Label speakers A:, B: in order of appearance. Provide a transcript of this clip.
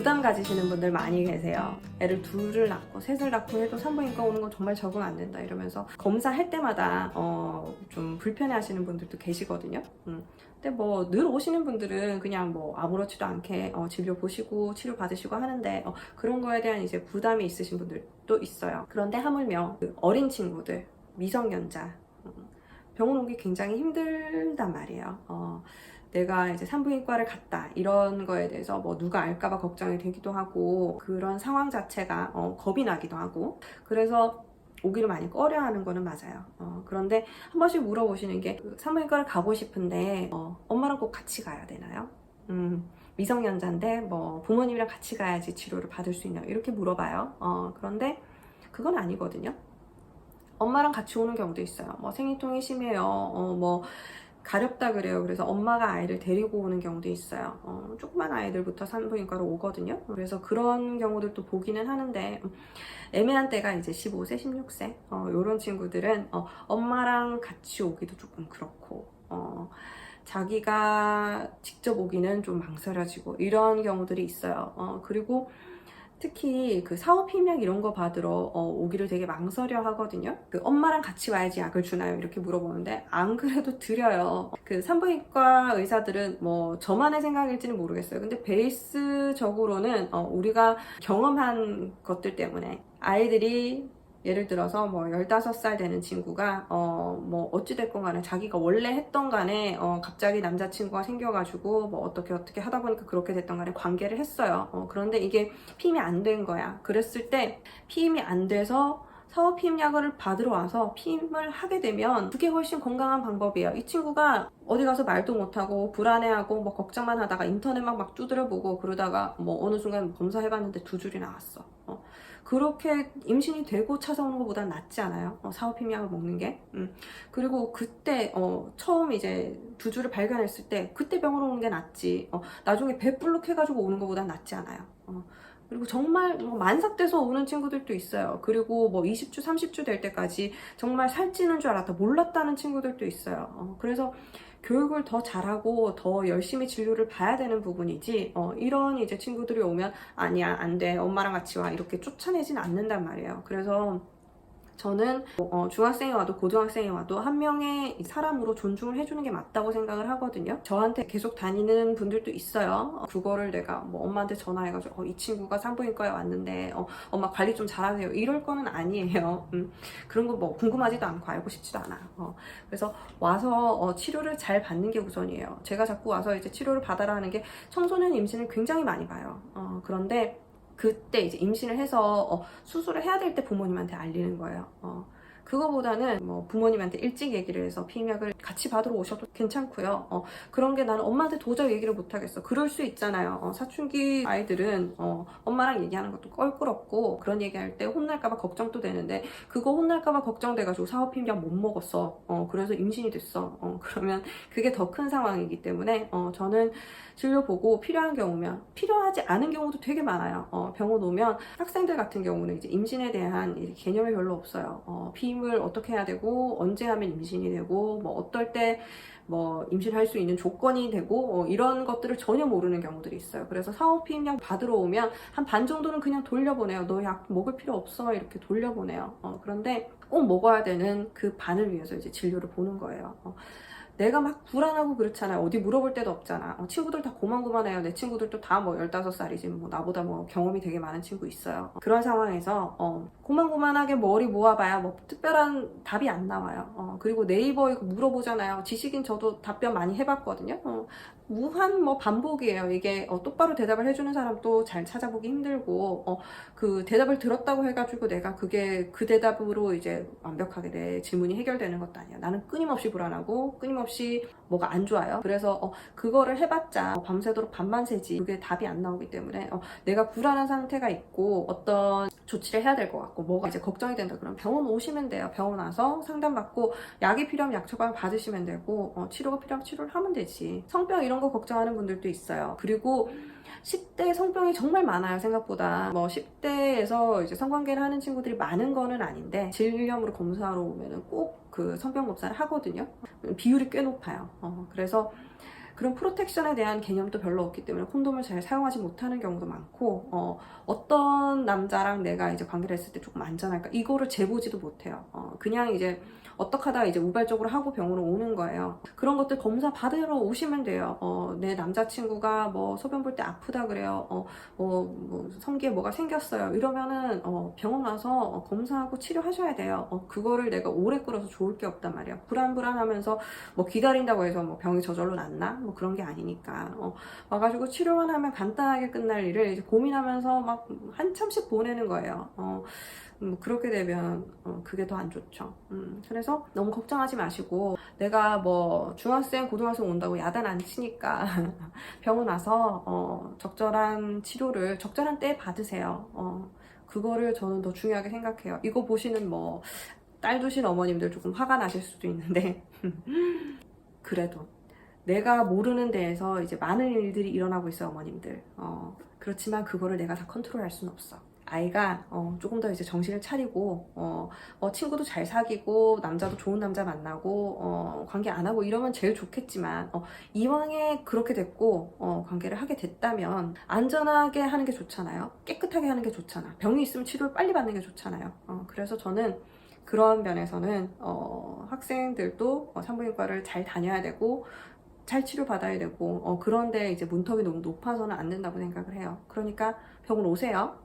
A: 부담 가지시는 분들 많이 계세요. 애를 둘을 낳고 셋을 낳고 해도 산부인과 오는 건 정말 적응 안 된다 이러면서 검사할 때마다 좀 불편해 하시는 분들도 계시거든요. 근데 뭐 늘 오시는 분들은 그냥 뭐 아무렇지도 않게 진료 보시고 치료 받으시고 하는데 그런 거에 대한 이제 부담이 있으신 분들도 있어요. 그런데 하물며 그 어린 친구들, 미성년자 병원 오기 굉장히 힘들단 말이에요. 내가 이제 산부인과를 갔다 이런 거에 대해서 뭐 누가 알까봐 걱정이 되기도 하고 그런 상황 자체가 겁이 나기도 하고 그래서 오기를 많이 꺼려하는 거는 맞아요. 그런데 한 번씩 물어보시는 게 산부인과를 가고 싶은데 엄마랑 꼭 같이 가야 되나요? 미성년자인데 뭐 부모님이랑 같이 가야지 치료를 받을 수 있나요? 이렇게 물어봐요. 그런데 그건 아니거든요. 엄마랑 같이 오는 경우도 있어요. 뭐 생리통이 심해요. 뭐 가렵다 그래요. 그래서 엄마가 아이를 데리고 오는 경우도 있어요. 조그만 아이들부터 산부인과로 오거든요. 그래서 그런 경우들도 보기는 하는데 애매한 때가 이제 15세, 16세 이런 친구들은 엄마랑 같이 오기도 조금 그렇고 자기가 직접 오기는 좀 망설여지고 이런 경우들이 있어요. 그리고 특히 그 사업 협약 이런 거 받으러 오기를 되게 망설여 하거든요. 그 엄마랑 같이 와야지 약을 주나요? 이렇게 물어보는데 안 그래도 드려요. 그 산부인과 의사들은 뭐 저만의 생각일지는 모르겠어요. 근데 베이스적으로는 우리가 경험한 것들 때문에 아이들이 예를 들어서 뭐 15살 되는 친구가 뭐 어찌됐건 간에 자기가 원래 했던 간에 갑자기 남자친구가 생겨가지고 뭐 어떻게 하다 보니까 그렇게 됐던 간에 관계를 했어요. 그런데 이게 피임이 안 된 거야. 그랬을 때 피임이 안 돼서 사업 피임약을 받으러 와서 피임을 하게 되면 그게 훨씬 건강한 방법이에요. 이 친구가 어디 가서 말도 못하고 불안해하고 뭐 걱정만 하다가 인터넷만 막 두드려보고 그러다가 뭐 어느 순간 검사해봤는데 2줄이 나왔어. 그렇게 임신이 되고 찾아오는 것보다 낫지 않아요? 사업 피임약을 먹는 게. 그리고 그때 처음 이제 2줄을 발견했을 때 그때 병원 오는 게 낫지. 나중에 배불룩 해가지고 오는 것보다 낫지 않아요. 그리고 정말 만삭돼서 오는 친구들도 있어요. 그리고 뭐 20주, 30주 될 때까지 정말 살찌는 줄 알았다, 몰랐다는 친구들도 있어요. 그래서 교육을 더 잘하고 더 열심히 진료를 봐야 되는 부분이지 이런 이제 친구들이 오면 아니야, 안 돼, 엄마랑 같이 와 이렇게 쫓아내진 않는단 말이에요. 그래서 저는 중학생이 와도 고등학생이 와도 한 명의 사람으로 존중을 해주는 게 맞다고 생각을 하거든요. 저한테 계속 다니는 분들도 있어요. 그거를 내가 뭐 엄마한테 전화해가지고 이 친구가 산부인과에 왔는데 엄마 관리 좀 잘하세요 이럴 거는 아니에요. 그런 거 뭐 궁금하지도 않고 알고 싶지도 않아요. 그래서 와서 치료를 잘 받는 게 우선이에요. 제가 자꾸 와서 이제 치료를 받아라 하는 게 청소년 임신을 굉장히 많이 봐요. 그런데 그때 이제 임신을 해서 수술을 해야 될 때 부모님한테 알리는 거예요. 그거보다는 뭐 부모님한테 일찍 얘기를 해서 피임약을 같이 받으러 오셔도 괜찮고요. 그런 게 나는 엄마한테 도저히 얘기를 못 하겠어. 그럴 수 있잖아요. 사춘기 아이들은 엄마랑 얘기하는 것도 껄끄럽고 그런 얘기할 때 혼날까봐 걱정도 되는데 그거 혼날까봐 걱정돼가지고 사업 피임약 못 먹었어. 그래서 임신이 됐어. 그러면 그게 더 큰 상황이기 때문에 저는 진료 보고 필요한 경우면, 필요하지 않은 경우도 되게 많아요. 병원 오면 학생들 같은 경우는 이제 임신에 대한 개념이 별로 없어요. 피임을 어떻게 해야 되고 언제 하면 임신이 되고 뭐 어떨 때 뭐 임신할 수 있는 조건이 되고 이런 것들을 전혀 모르는 경우들이 있어요. 그래서 사업 피임약 받으러 오면 한 반 정도는 그냥 돌려보내요. 너 약 먹을 필요 없어 이렇게 돌려보내요. 그런데 꼭 먹어야 되는 그 반을 위해서 이제 진료를 보는 거예요. 내가 막 불안하고 그렇잖아요. 어디 물어볼 데도 없잖아. 친구들 다 고만고만해요. 내 친구들도 다 뭐 15살이지 뭐 나보다 뭐 경험이 되게 많은 친구 있어요. 그런 상황에서 고만고만하게 머리 모아봐야 뭐 특별한 답이 안 나와요. 그리고 네이버 이거 물어보잖아요. 지식인 저도 답변 많이 해봤거든요. 무한 뭐 반복이에요. 이게 똑바로 대답을 해주는 사람도 잘 찾아보기 힘들고 그 대답을 들었다고 해가지고 내가 그게 그 대답으로 이제 완벽하게 내 질문이 해결되는 것도 아니야. 나는 끊임없이 불안하고 끊임없이 뭐가 안 좋아요. 그래서 그거를 해봤자 밤새도록 밤만 새지 그게 답이 안 나오기 때문에 내가 불안한 상태가 있고 어떤 조치를 해야 될 것 같고 뭐가 이제 걱정이 된다 그러면 병원 오시면 돼요. 병원 와서 상담받고 약이 필요하면 약 처방 받으시면 되고 치료가 필요하면 치료를 하면 되지. 성병 이런 거 걱정하는 분들도 있어요. 그리고 10대 성병이 정말 많아요. 생각보다. 뭐 10대에서 이제 성관계를 하는 친구들이 많은 거는 아닌데 질염으로 검사하러 오면은 꼭 그 성병 검사를 하거든요. 비율이 꽤 높아요. 그래서 그런 프로텍션에 대한 개념도 별로 없기 때문에 콘돔을 잘 사용하지 못하는 경우도 많고, 어떤 남자랑 내가 이제 관계를 했을 때 조금 안전할까? 이거를 재보지도 못해요. 그냥 이제 어떡 하다가 이제 우발적으로 하고 병원으로 오는 거예요. 그런 것들 검사 받으러 오시면 돼요. 내 남자친구가 뭐 소변 볼 때 아프다 그래요. 뭐 성기에 뭐가 생겼어요. 이러면은 병원 와서 검사하고 치료하셔야 돼요. 그거를 내가 오래 끌어서 좋을 게 없단 말이야. 불안불안하면서 뭐 기다린다고 해서 뭐 병이 저절로 낫나? 뭐 그런 게 아니니까. 와가지고 치료만 하면 간단하게 끝날 일을 이제 고민하면서 막 한참씩 보내는 거예요. 뭐 그렇게 되면 그게 더 안 좋죠. 그래서 너무 걱정하지 마시고, 내가 뭐 중학생, 고등학생 온다고 야단 안 치니까 병원 와서 적절한 치료를 적절한 때에 받으세요. 그거를 저는 더 중요하게 생각해요. 이거 보시는 뭐 딸 두신 어머님들 조금 화가 나실 수도 있는데 그래도 내가 모르는 데에서 이제 많은 일들이 일어나고 있어요, 어머님들. 그렇지만 그거를 내가 다 컨트롤할 수는 없어. 아이가 조금 더 이제 정신을 차리고 친구도 잘 사귀고 남자도 좋은 남자 만나고 관계 안 하고 이러면 제일 좋겠지만, 이왕에 그렇게 됐고 관계를 하게 됐다면 안전하게 하는 게 좋잖아요. 깨끗하게 하는 게 좋잖아. 병이 있으면 치료를 빨리 받는 게 좋잖아요. 그래서 저는 그런 면에서는 학생들도 산부인과를 잘 다녀야 되고 잘 치료받아야 되고, 그런데 이제 문턱이 너무 높아서는 안 된다고 생각을 해요. 그러니까 병원 오세요.